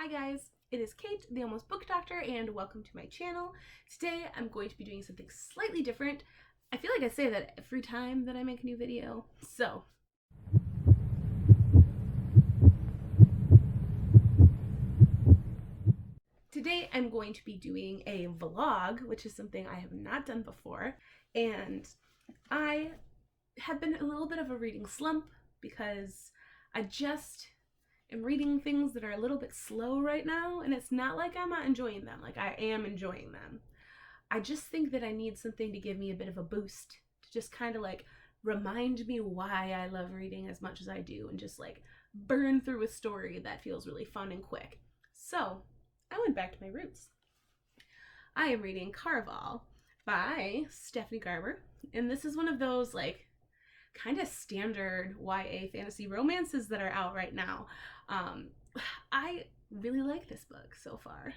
Hi guys, it is Kate, the Almost Book Doctor, and welcome to my channel. Today I'm going to be doing something slightly different. I feel like I say that every time that I make a new video. So, today I'm going to be doing a vlog, which is something I have not done before, and I have been in a little bit of a reading slump because I just am reading things that are a little bit slow right now, and it's not like I'm not enjoying them. Like, I am enjoying them. I just think that I need something to give me a bit of a boost, to just kind of like remind me why I love reading as much as I do, and just like burn through a story that feels really fun and quick. So I went back to my roots. I am reading Caraval by Stephanie Garber, and this is one of those like kind of standard YA fantasy romances that are out right now. I really like this book so far.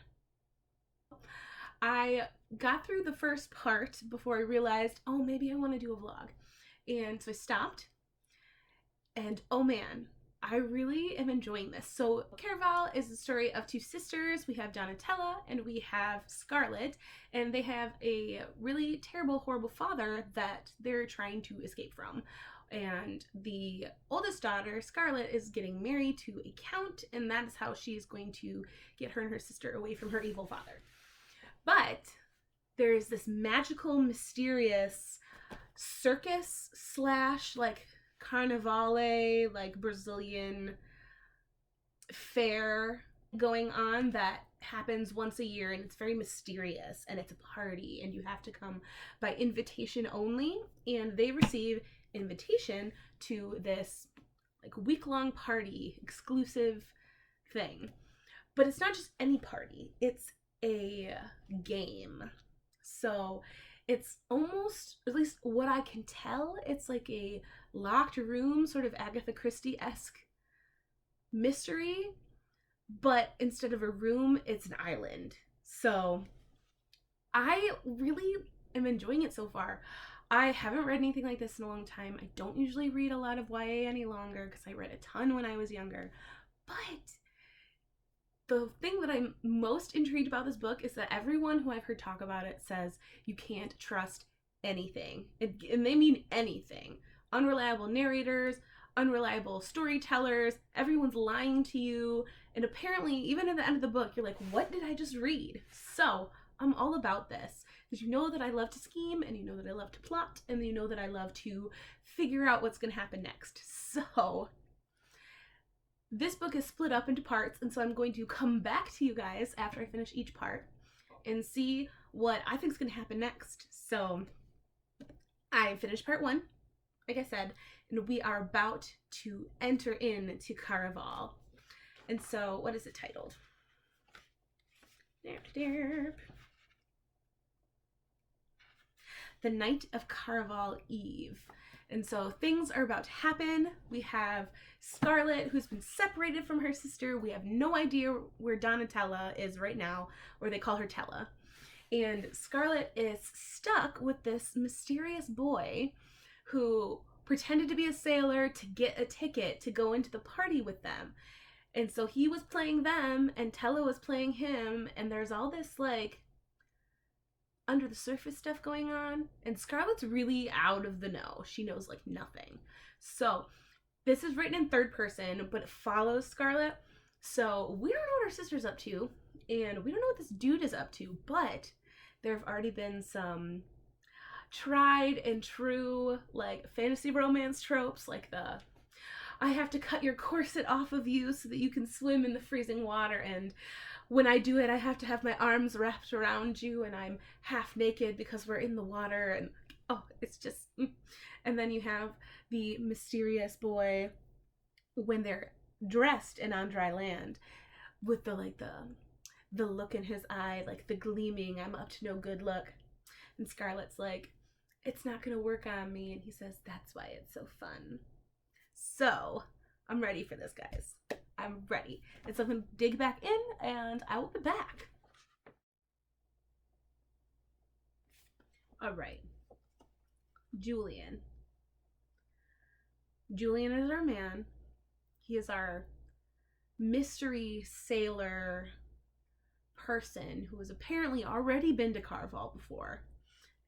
I got through the first part before I realized, oh, maybe I want to do a vlog. And so I stopped, and oh man, I really am enjoying this. So Caraval is the story of two sisters. We have Donatella and we have Scarlet, and they have a really terrible, horrible father that they're trying to escape from. And the oldest daughter, Scarlet, is getting married to a count, and that is how she is going to get her and her sister away from her evil father. But there's this magical, mysterious circus slash like carnivale, like Brazilian fair going on that happens once a year, and it's very mysterious, and it's a party, and you have to come by invitation only, and they receive invitation to this like week-long party exclusive thing. But it's not just any party, it's a game. So it's almost, at least what I can tell, it's like a locked room, sort of Agatha Christie-esque mystery, but instead of a room, it's an island. So I really am enjoying it so far. I haven't read anything like this in a long time. I don't usually read a lot of YA any longer because I read a ton when I was younger. But the thing that I'm most intrigued about this book is that everyone who I've heard talk about it says you can't trust anything. And they mean anything. Unreliable narrators, unreliable storytellers, everyone's lying to you. And apparently, even at the end of the book, you're like, what did I just read? So I'm all about this. Because you know that I love to scheme, and you know that I love to plot, and you know that I love to figure out what's going to happen next. So this book is split up into parts, and so I'm going to come back to you guys after I finish each part and see what I think is going to happen next. So I finished part 1, like I said, and we are about to enter into Caraval. And so, what is it titled? The Night of Caraval Eve. And so things are about to happen. We have Scarlet, who's been separated from her sister. We have no idea where Donatella is right now, or they call her Tella. And Scarlet is stuck with this mysterious boy who pretended to be a sailor to get a ticket to go into the party with them. And so he was playing them, and Tella was playing him, and there's all this like under the surface stuff going on, and Scarlet's really out of the know. She knows like nothing. So this is written in third person, but it follows Scarlet. So we don't know what her sister's up to, and we don't know what this dude is up to, but there have already been some tried and true like fantasy romance tropes, like the I have to cut your corset off of you so that you can swim in the freezing water, and when I do it, I have to have my arms wrapped around you, and I'm half naked because we're in the water, and oh, it's just... And then you have the mysterious boy when they're dressed and on dry land with the like the look in his eye, like the gleaming, I'm up to no good look. And Scarlet's like, it's not gonna work on me, and he says, that's why it's so fun. So I'm ready for this, guys. I'm ready. And so I'm going to dig back in, and I will be back. All right. Julian. Julian is our man. He is our mystery sailor person who has apparently already been to Caraval before,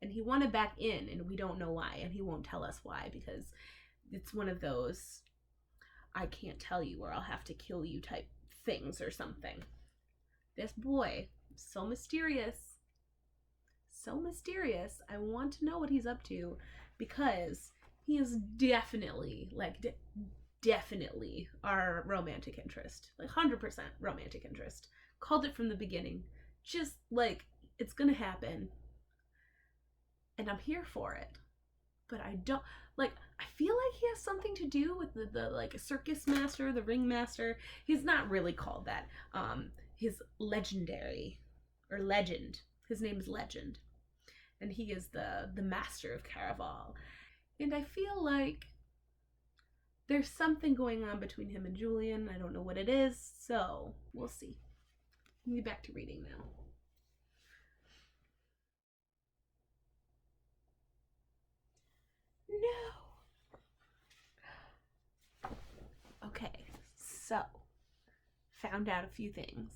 and he wanted back in, and we don't know why, and he won't tell us why, because it's one of those I can't tell you or I'll have to kill you type things or something. This boy, so mysterious. So mysterious. I want to know what he's up to, because he is definitely, definitely our romantic interest. 100% romantic interest. Called it from the beginning. Just, it's gonna happen. And I'm here for it. But I don't, I feel like he has something to do with the circus master, the ringmaster. He's not really called that. He's legendary, or legend. His name is Legend. And he is the master of Caraval. And I feel like there's something going on between him and Julian. I don't know what it is, so we'll see. I'll be back to reading now. No. Okay, so found out a few things.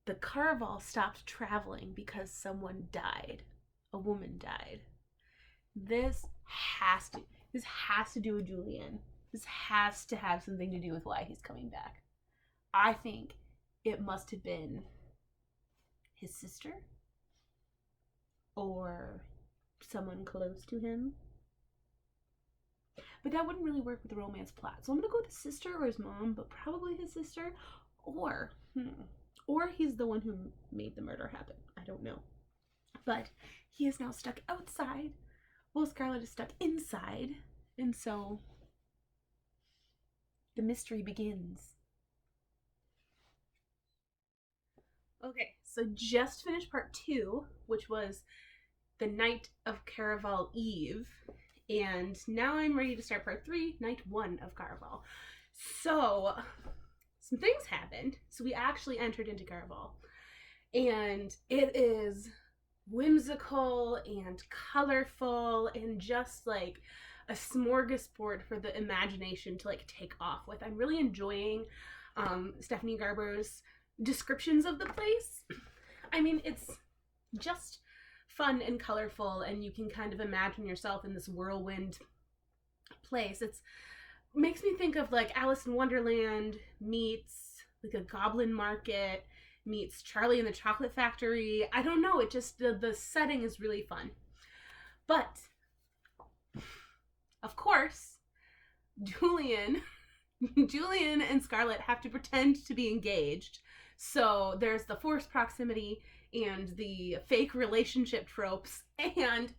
The Caraval stopped traveling because someone died. A woman died. This has to do with Julian. This has to have something to do with why he's coming back. I think it must have been his sister or someone close to him. But that wouldn't really work with the romance plot. So I'm going to go with his sister or his mom, but probably his sister. Or he's the one who made the murder happen. I don't know. But he is now stuck outside while Scarlet is stuck inside. And so the mystery begins. Okay, so just finished part 2, which was the Night of Caraval Eve. And now I'm ready to start part 3, Night 1 of Caraval. So some things happened. So we actually entered into Caraval. And it is whimsical and colorful and just a smorgasbord for the imagination to take off with. I'm really enjoying Stephanie Garber's descriptions of the place. I mean, it's just fun and colorful, and you can kind of imagine yourself in this whirlwind place. It makes me think of Alice in Wonderland meets a goblin market meets Charlie and the Chocolate Factory. I don't know, it just the setting is really fun. But of course, Julian and Scarlet have to pretend to be engaged. So there's the forced proximity and the fake relationship tropes, and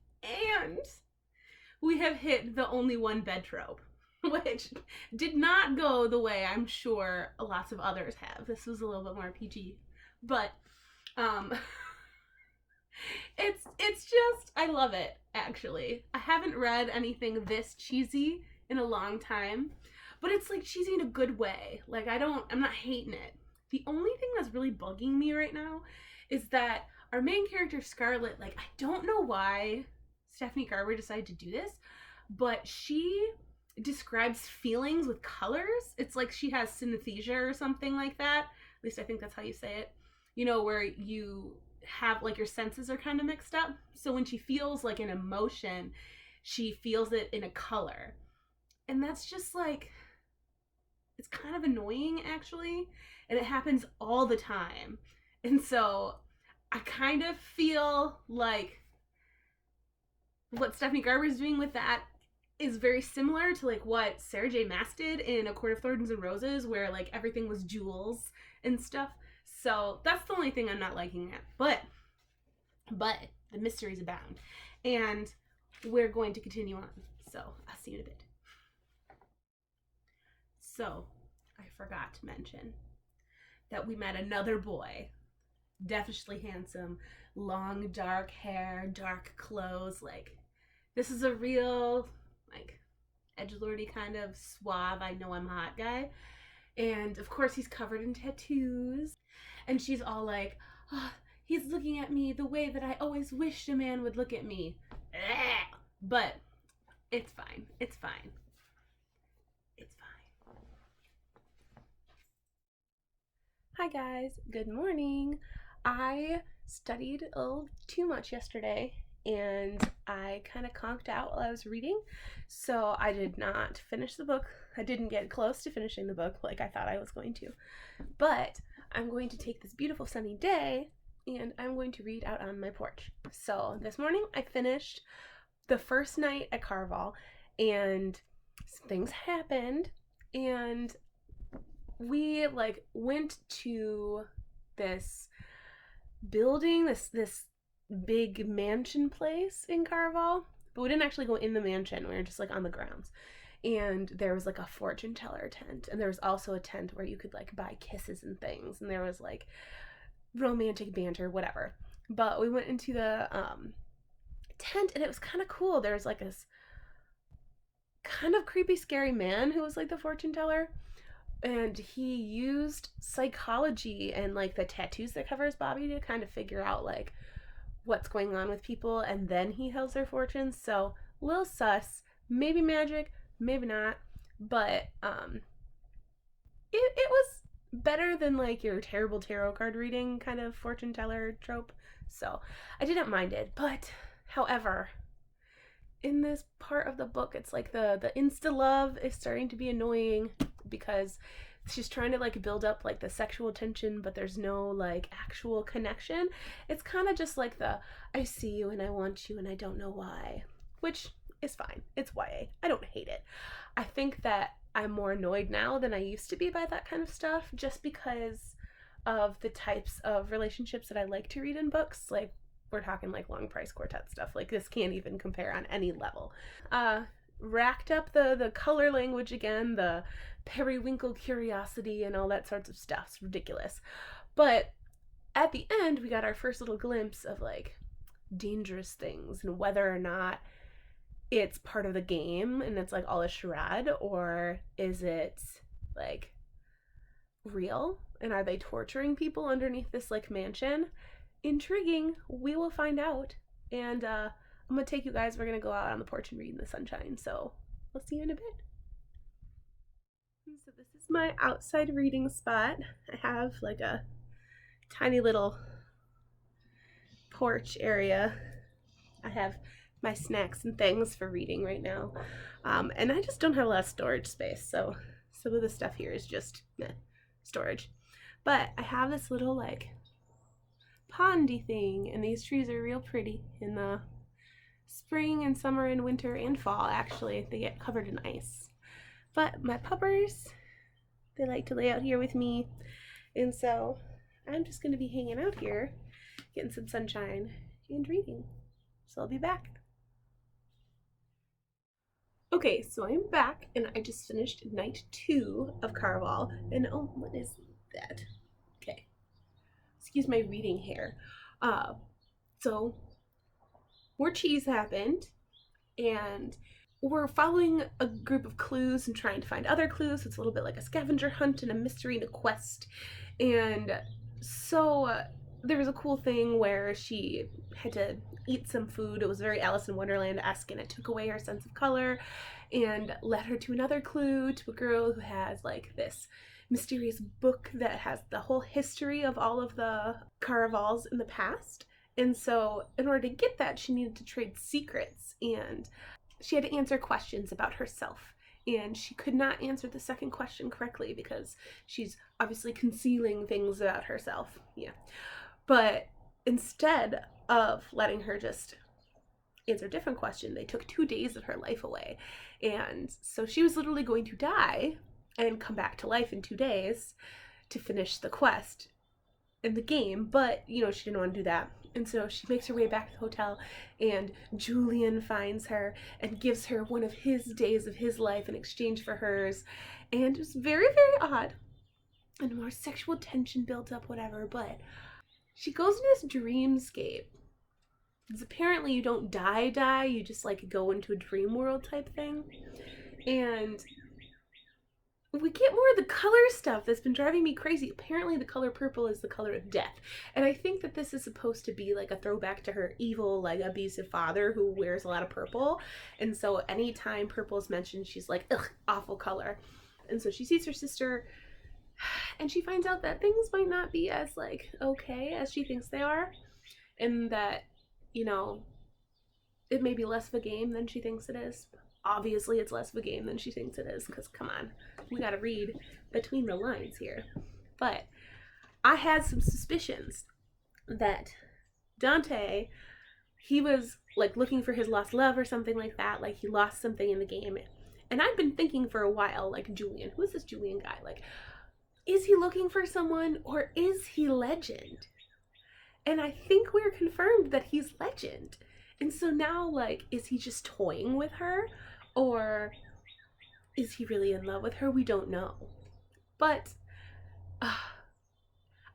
we have hit the only one bed trope, which did not go the way I'm sure lots of others have. This was a little bit more PG, but it's just, I love it, actually. I haven't read anything this cheesy in a long time, but it's cheesy in a good way. I'm not hating it. The only thing that's really bugging me right now is that our main character, Scarlet, I don't know why Stephanie Garber decided to do this, but she describes feelings with colors. It's she has synesthesia or something like that. At least I think that's how you say it. Where you have your senses are kind of mixed up. So when she feels an emotion, she feels it in a color. And that's just it's kind of annoying, actually. And it happens all the time. And so I kind of feel like what Stephanie Garber is doing with that is very similar to what Sarah J. Maas did in A Court of Thorns and Roses, where everything was jewels and stuff. So that's the only thing I'm not liking it. But the mysteries abound. And we're going to continue on. So I'll see you in a bit. So I forgot to mention that we met another boy. Devilishly handsome, long dark hair, dark clothes. This is a real edgelordy kind of suave, I know I'm hot guy. And of course he's covered in tattoos. And she's all oh, he's looking at me the way that I always wished a man would look at me. But it's fine. It's fine. It's fine. Hi guys, good morning. I studied a little too much yesterday and I kind of conked out while I was reading, so I did not finish the book. I didn't get close to finishing the book like I thought I was going to, but I'm going to take this beautiful sunny day and I'm going to read out on my porch. So this morning I finished the first night at Caraval and some things happened and we went to this building, this big mansion place in Caraval, but we didn't actually go in the mansion. We were just on the grounds. And there was a fortune teller tent, and there was also a tent where you could buy kisses and things, and there was romantic banter, whatever. But we went into the tent and it was kind of cool. There was this kind of creepy scary man who was the fortune teller, and he used psychology and the tattoos that cover his body to kind of figure out what's going on with people, and then he tells their fortunes. So a little sus, maybe magic, maybe not, but it was better than your terrible tarot card reading kind of fortune teller trope, so I didn't mind it. But however, in this part of the book, it's the insta love is starting to be annoying because she's trying to build up the sexual tension, but there's no actual connection. It's kind of just the I see you and I want you and I don't know why, which is fine. It's YA. I don't hate it. I think that I'm more annoyed now than I used to be by that kind of stuff, just because of the types of relationships that I like to read in books. We're talking long price quartet stuff. This can't even compare on any level. Racked up the color language again, the periwinkle curiosity and all that sorts of stuff. It's ridiculous. But at the end, we got our first little glimpse of dangerous things and whether or not it's part of the game and it's all a charade, or is it real, and are they torturing people underneath this mansion? Intriguing. We will find out. And I'm gonna take you guys, we're gonna go out on the porch and read in the sunshine, so we'll see you in a bit. So this is my outside reading spot. I have a tiny little porch area. I have my snacks and things for reading right now, and I just don't have a lot of storage space, so some of the stuff here is just storage. But I have this little pondy thing, and these trees are real pretty in the spring and summer and winter and fall. Actually, they get covered in ice. But my puppers, they like to lay out here with me, and so I'm just going to be hanging out here, getting some sunshine and reading. So I'll be back. Okay, so I'm back, and I just finished night 2 of Caraval, and oh, what is that? Okay, excuse my reading hair. So more cheese happened, and we're following a group of clues and trying to find other clues. It's a little bit like a scavenger hunt and a mystery and a quest. And so there was a cool thing where she had to eat some food. It was very Alice in Wonderland-esque, and it took away her sense of color and led her to another clue, to a girl who has this mysterious book that has the whole history of all of the Caravals in the past. And so in order to get that, she needed to trade secrets, and she had to answer questions about herself. And she could not answer the second question correctly because she's obviously concealing things about herself. Yeah. But instead of letting her just answer a different question, they took 2 days of her life away. And so she was literally going to die and come back to life in 2 days to finish the quest in the game, but she didn't want to do that. And so she makes her way back to the hotel, and Julian finds her and gives her one of his days of his life in exchange for hers. And it was very, very odd, and more sexual tension built up, whatever. But she goes into this dreamscape, because apparently you don't die, you just go into a dream world type thing. And we get more of the color stuff that's been driving me crazy. Apparently the color purple is the color of death. And I think that this is supposed to be a throwback to her evil, abusive father who wears a lot of purple. And so anytime purple is mentioned, she's ugh, awful color. And so she sees her sister And she finds out that things might not be as like okay as she thinks they are, and that, you know, it may be less of a game than she thinks it is. Obviously it's less of a game than she thinks it is, because come on, we gotta read between the lines here. But I had some suspicions that Dante, he was like looking for his lost love or something like that, like he lost something in the game. And I've been thinking for a while, like, Julian, who is this Julian guy? Like, is he looking for someone, or is he Legend? And I think we're confirmed that he's Legend. And so now, like, is he just toying with her? Or is he really in love with her? We don't know. But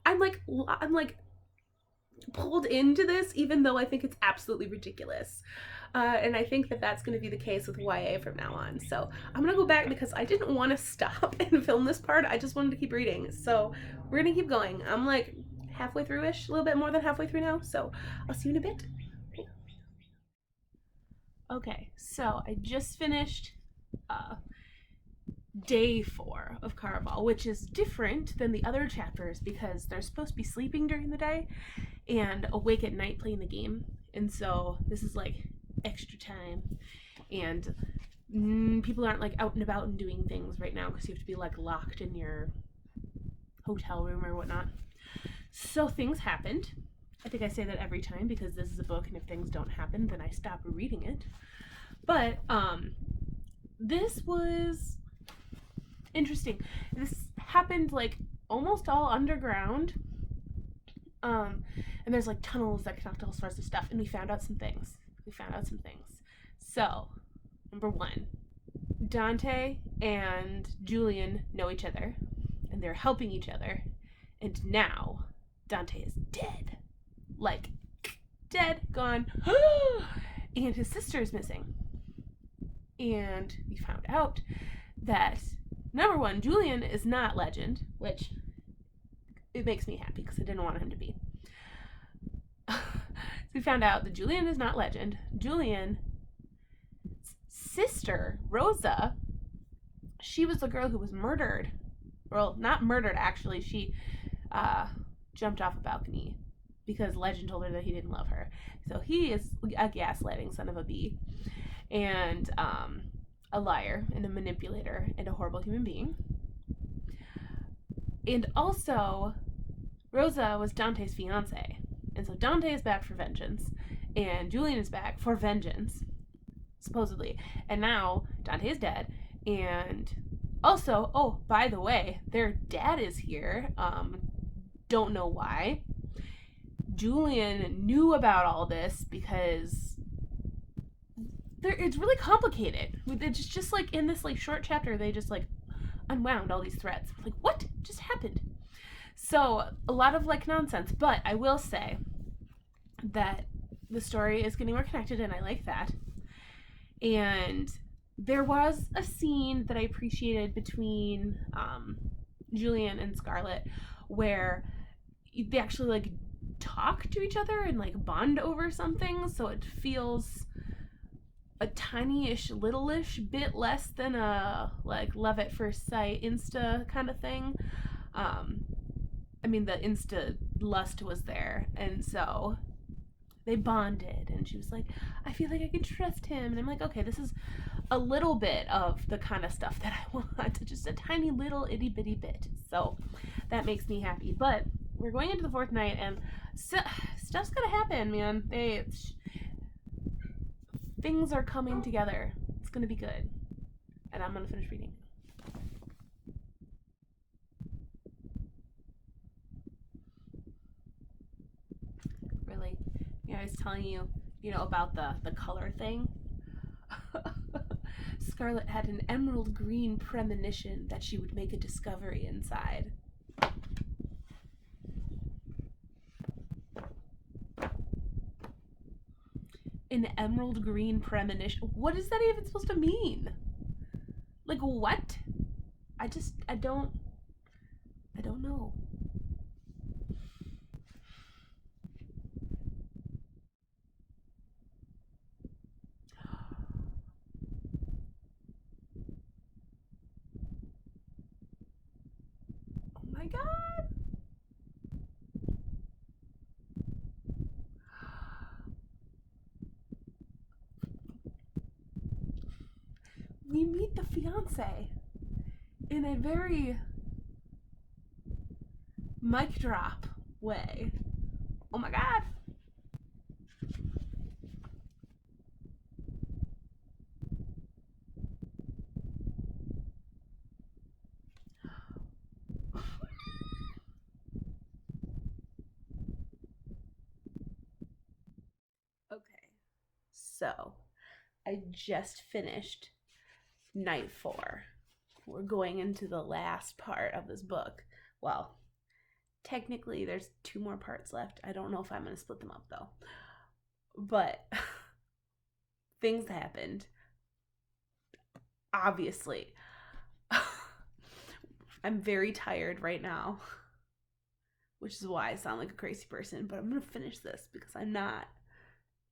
I'm like pulled into this, even though I think it's absolutely ridiculous. And I think that that's going to be the case with YA from now on. So I'm going to go back because I didn't want to stop and film this part. I just wanted to keep reading. So we're going to keep going. I'm like halfway through-ish, a little bit more than halfway through now. So I'll see you in a bit. Okay, so I just finished day 4 of Caraval, which is different than the other chapters because they're supposed to be sleeping during the day and awake at night playing the game. And so this is like extra time, and people aren't like out and about and doing things right now because you have to be like locked in your hotel room or whatnot. So things happened. I think I say that every time because this is a book, and if things don't happen then I stop reading it. But this was interesting. This happened like almost all underground, and there's like tunnels that connect all sorts of stuff, and we found out some things. So number 1, Dante and Julian know each other, and they're helping each other, and now Dante is dead. Like, dead, gone. And his sister is missing. And we found out that, number 1, Julian is not Legend, which it makes me happy because I didn't want him to be. So we found out that Julian is not Legend. Julian's sister, Rosa, she was the girl who was murdered. Well, not murdered, actually. She jumped off a balcony because Legend told her that he didn't love her. So he is a gaslighting son of a bee, and a liar, and a manipulator, and a horrible human being. And also, Rosa was Dante's fiance. And so Dante is back for vengeance, and Julian is back for vengeance, supposedly. And now Dante is dead, and also, oh, by the way, their dad is here. Don't know why. Julian knew about all this because it's really complicated. It's just like in this like short chapter, they just like unwound all these threads. Like, what just happened? So a lot of like nonsense, but I will say that the story is getting more connected, and I like that. And there was a scene that I appreciated between Julian and Scarlett where they actually like talk to each other and like bond over something, so it feels a tiny-ish, little-ish bit less than a like love at first sight Insta kind of thing. I mean, the Insta lust was there, and so they bonded, and she was like, I feel like I can trust him, and I'm like, okay, this is a little bit of the kind of stuff that I want, just a tiny little itty-bitty bit, so that makes me happy. But we're going into the 4th night, and stuff's gonna happen, man. Things are coming together. It's gonna be good, and I'm gonna finish reading. Really? Yeah, I was telling you, about the color thing. Scarlett had an emerald green premonition that she would make a discovery inside. An emerald green premonition. What is that even supposed to mean? Like, what? I don't know. fiance in a very mic drop way. Oh my god. Okay, so I just finished night 4. We're going into the last part of this book. Well, technically there's 2 more parts left. I don't know if I'm going to split them up though. But things happened. Obviously. I'm very tired right now, which is why I sound like a crazy person, but I'm going to finish this because I'm not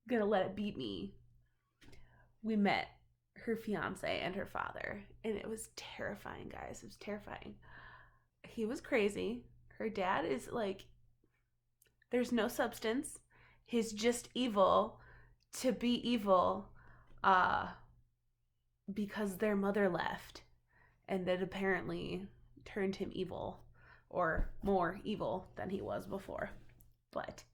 going to let it beat me. We met her fiance and her father, and it was terrifying, guys. It was terrifying. He was crazy. Her dad is like, there's no substance. He's just evil to be evil because their mother left, and that apparently turned him evil, or more evil than he was before. But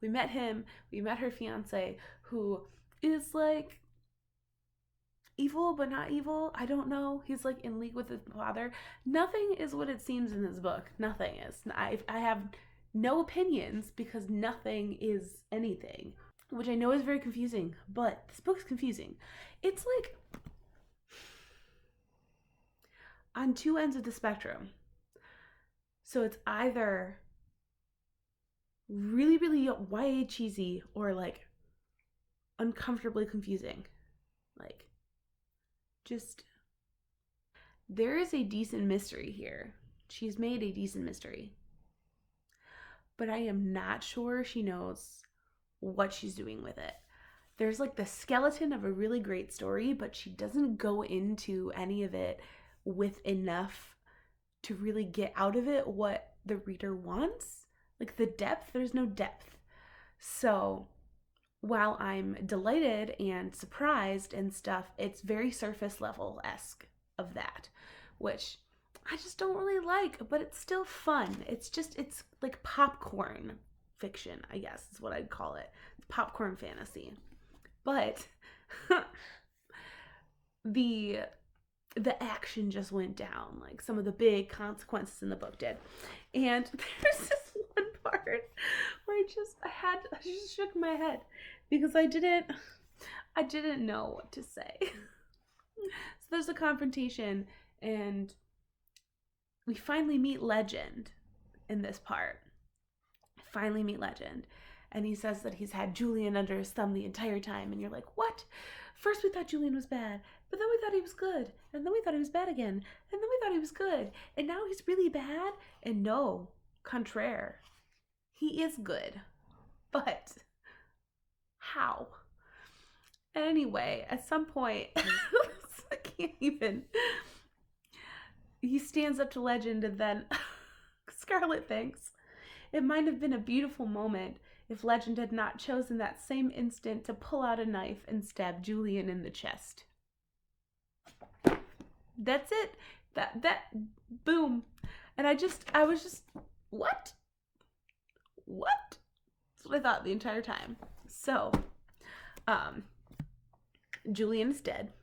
we met him, we met her fiance, who is like evil but not evil. I don't know. He's like in league with his father. Nothing is what it seems in this book. Nothing is. I have no opinions because nothing is anything, which I know is very confusing, but this book's confusing. It's like on 2 ends of the spectrum. So it's either really, really YA cheesy or like uncomfortably confusing. Like, just, there is a decent mystery here. She's made a decent mystery. But I am not sure she knows what she's doing with it. There's like the skeleton of a really great story, but she doesn't go into any of it with enough to really get out of it what the reader wants. Like the depth, there's no depth. So while I'm delighted and surprised and stuff, it's very surface level-esque of that, which I just don't really like, but it's still fun. It's like popcorn fiction, I guess is what I'd call it. It's popcorn fantasy. But the action just went down, like some of the big consequences in the book did. And there's this one part where I just shook my head because I didn't know what to say. So there's a confrontation, and we finally meet Legend in this part. Finally meet Legend. And he says that he's had Julian under his thumb the entire time. And you're like, what? First we thought Julian was bad, but then we thought he was good. And then we thought he was bad again. And then we thought he was good. And now he's really bad? And no, contraire. He is good. But how? Anyway, at some point, I can't even. He stands up to Legend, and then Scarlet thinks it might have been a beautiful moment if Legend had not chosen that same instant to pull out a knife and stab Julian in the chest. That's it. That boom. And I was just, what? What? That's what I thought the entire time. So, Julian is dead.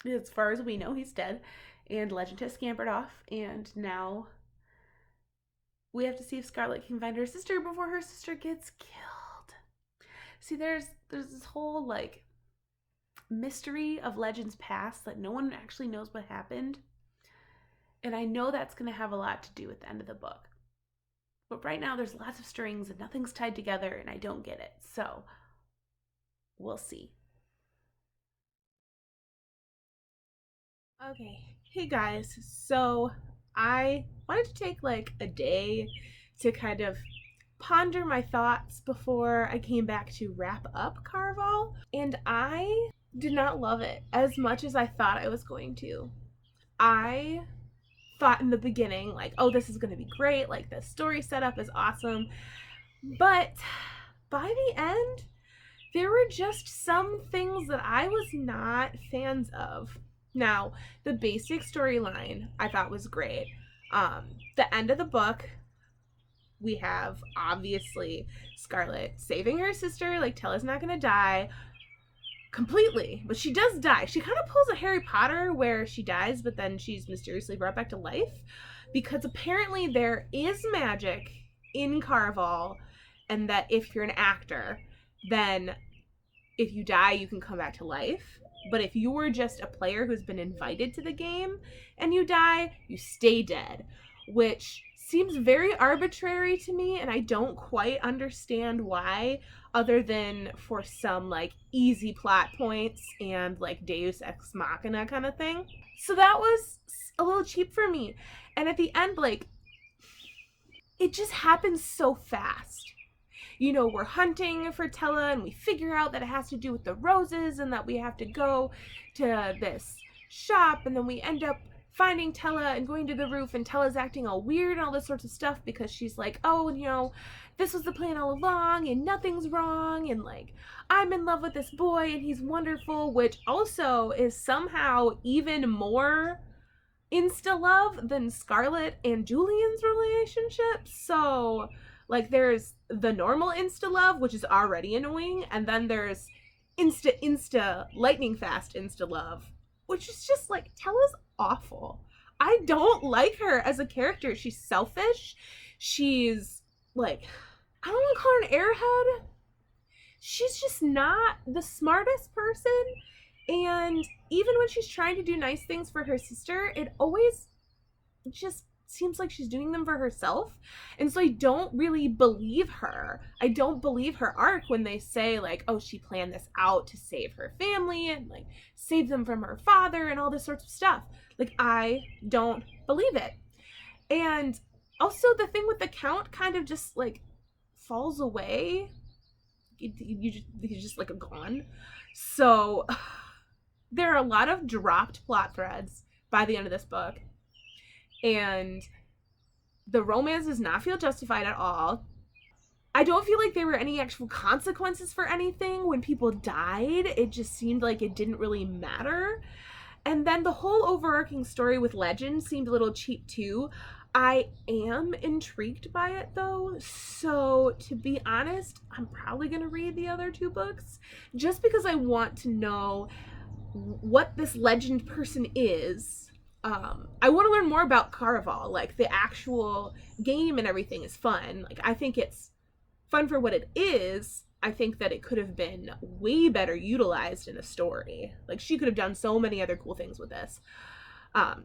As far as we know, he's dead. And Legend has scampered off, and now we have to see if Scarlet can find her sister before her sister gets killed. See, there's this whole like mystery of Legend's past that no one actually knows what happened. And I know that's going to have a lot to do with the end of the book. But right now there's lots of strings and nothing's tied together, and I don't get it. So we'll see. Okay, hey guys, so I wanted to take like a day to kind of ponder my thoughts before I came back to wrap up Caraval, and I did not love it as much as I thought I was going to. I thought in the beginning, like, oh, this is going to be great, like the story setup is awesome, but by the end, there were just some things that I was not fans of. Now, the basic storyline I thought was great. The end of the book, we have obviously Scarlet saving her sister, like Tella's not gonna die completely, but she does die. She kind of pulls a Harry Potter where she dies, but then she's mysteriously brought back to life because apparently there is magic in Caraval, and that if you're an actor, then if you die, you can come back to life. But if you were just a player who's been invited to the game and you die, you stay dead, which seems very arbitrary to me, and I don't quite understand why, other than for some like easy plot points and like Deus Ex Machina kind of thing. So that was a little cheap for me. And at the end, like, it just happens so fast. You know, we're hunting for Tella and we figure out that it has to do with the roses and that we have to go to this shop, and then we end up finding Tella and going to the roof, and Tella's acting all weird and all this sorts of stuff because she's like, oh, you know, this was the plan all along and nothing's wrong, and like, I'm in love with this boy and he's wonderful, which also is somehow even more insta love than Scarlet and Julian's relationship. So like, there's the normal insta love, which is already annoying, and then there's insta lightning fast insta love, which is just like, Tella's awful. I don't like her as a character. She's selfish. She's like, I don't want to call her an airhead. She's just not the smartest person. And even when she's trying to do nice things for her sister, it always just seems like she's doing them for herself. And so I don't really believe her. I don't believe her arc when they say like, oh, she planned this out to save her family and like save them from her father and all this sorts of stuff. Like, I don't believe it. And also the thing with the Count kind of just like falls away. He's just like gone. So there are a lot of dropped plot threads by the end of this book. And the romance does not feel justified at all. I don't feel like there were any actual consequences for anything. When people died, it just seemed like it didn't really matter. And then the whole overarching story with Legend seemed a little cheap too. I am intrigued by it though, so to be honest, I'm probably going to read the other two books just because I want to know what this Legend person is. I want to learn more about Caraval. Like, the actual game and everything is fun. Like, I think it's fun for what it is. I think that it could have been way better utilized in a story. Like, she could have done so many other cool things with this. And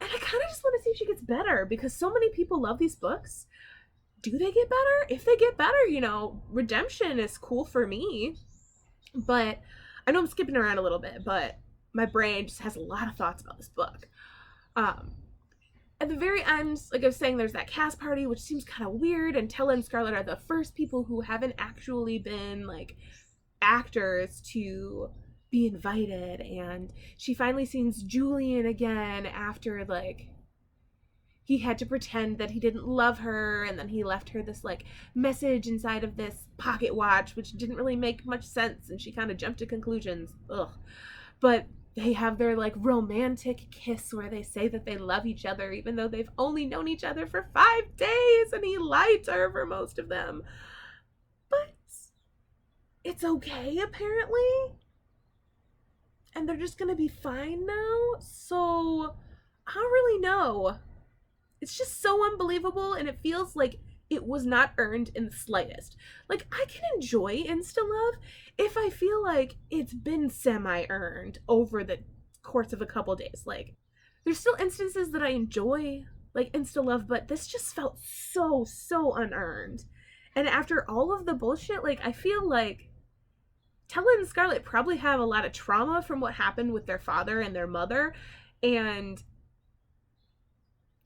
I kind of just want to see if she gets better, because so many people love these books. Do they get better? If they get better, you know, redemption is cool for me. But I know I'm skipping around a little bit, but my brain just has a lot of thoughts about this book. At the very end, like I was saying, there's that cast party, which seems kind of weird, and Tella and Scarlet are the first people who haven't actually been, like, actors to be invited, and she finally sees Julian again after, like, he had to pretend that he didn't love her, and then he left her this, like, message inside of this pocket watch, which didn't really make much sense, and she kind of jumped to conclusions. Ugh. But they have their, like, romantic kiss where they say that they love each other even though they've only known each other for 5 days, and he lied to her for most of them. But it's okay, apparently. And they're just gonna be fine now. So I don't really know. It's just so unbelievable, and it feels like it was not earned in the slightest. Like, I can enjoy insta-love if I feel like it's been semi-earned over the course of a couple days. Like, there's still instances that I enjoy, like, insta-love, but this just felt so unearned. And after all of the bullshit, like, I feel like Tella and Scarlet probably have a lot of trauma from what happened with their father and their mother, and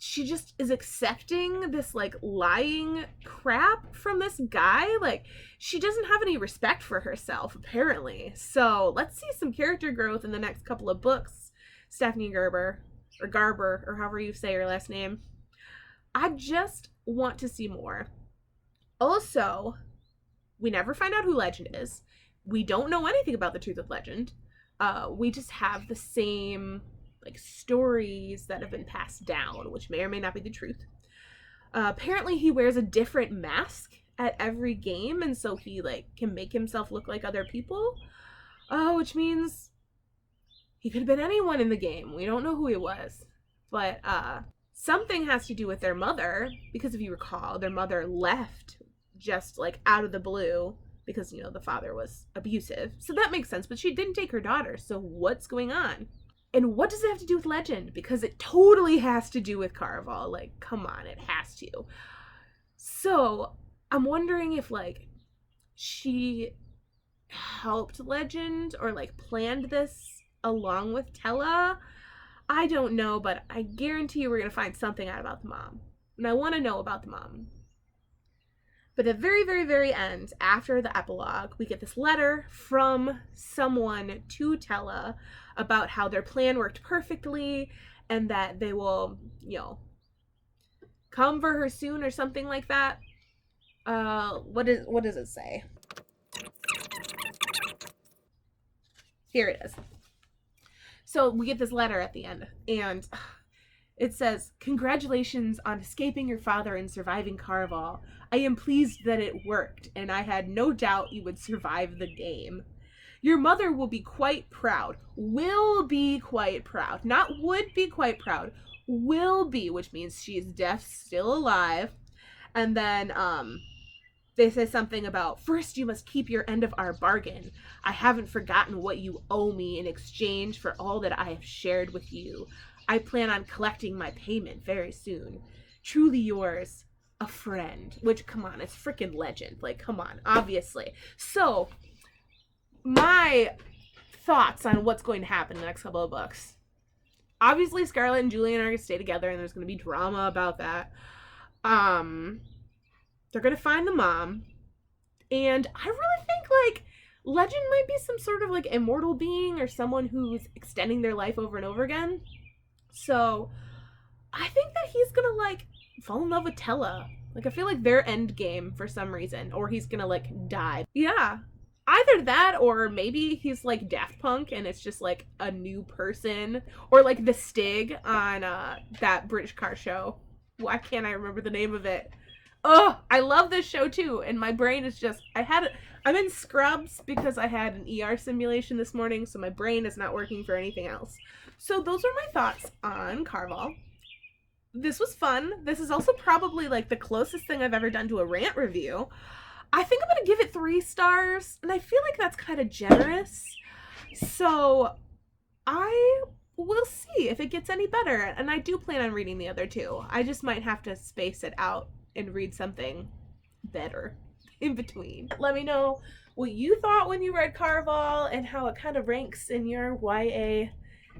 she just is accepting this, like, lying crap from this guy. Like, she doesn't have any respect for herself, apparently. So let's see some character growth in the next couple of books, Stephanie Garber, or however you say your last name. I just want to see more. Also, we never find out who Legend is. We don't know anything about the truth of Legend. We just have the same like stories that have been passed down, which may or may not be the truth. Apparently he wears a different mask at every game, and so he like can make himself look like other people. Which means he could have been anyone in the game. We don't know who he was. But something has to do with their mother, because if you recall, their mother left just like out of the blue because, you know, the father was abusive. So that makes sense, but she didn't take her daughter. So what's going on? And what does it have to do with Legend? Because it totally has to do with Caraval. Like, come on, it has to. So I'm wondering if like she helped Legend or like planned this along with Tella. I don't know, but I guarantee you we're going to find something out about the mom. And I want to know about the mom. But at the very, very, very end, after the epilogue, we get this letter from someone to Tella about how their plan worked perfectly and that they will, you know, come for her soon or something like that. What does it say? Here it is. So we get this letter at the end, and it says, "Congratulations on escaping your father and surviving Caraval. I am pleased that it worked, and I had no doubt you would survive the game. Your mother will be quite proud. Will be quite proud. Not would be quite proud. Will be, which means she is deaf, still alive." And then they say something about, "First you must keep your end of our bargain. I haven't forgotten what you owe me in exchange for all that I have shared with you. I plan on collecting my payment very soon. Truly yours, a friend." Which, come on, it's freaking Legend. Like, come on, obviously. So, my thoughts on what's going to happen in the next couple of books. Obviously, Scarlett and Julian are going to stay together, and there's going to be drama about that. They're going to find the mom. And I really think, like, Legend might be some sort of, like, immortal being or someone who's extending their life over and over again. So, I think that he's going to, like, fall in love with Tella. Like, I feel like their end game for some reason. Or he's going to, like, die. Yeah. Either that, or maybe he's, like, Daft Punk and it's just, like, a new person. Or, like, the Stig on that British car show. Why can't I remember the name of it? Oh, I love this show too, and my brain is just, I'm in Scrubs because I had an ER simulation this morning, so my brain is not working for anything else. So those are my thoughts on Caraval. This was fun. This is also probably like the closest thing I've ever done to a rant review. I think I'm going to give it 3 stars, and I feel like that's kind of generous. So I will see if it gets any better, and I do plan on reading the other 2. I just might have to space it out and read something better in between. Let me know what you thought when you read Caraval and how it kind of ranks in your YA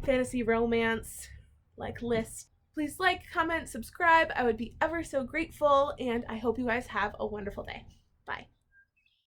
fantasy romance like list. Please like, comment, subscribe. I would be ever so grateful, and I hope you guys have a wonderful day. Bye.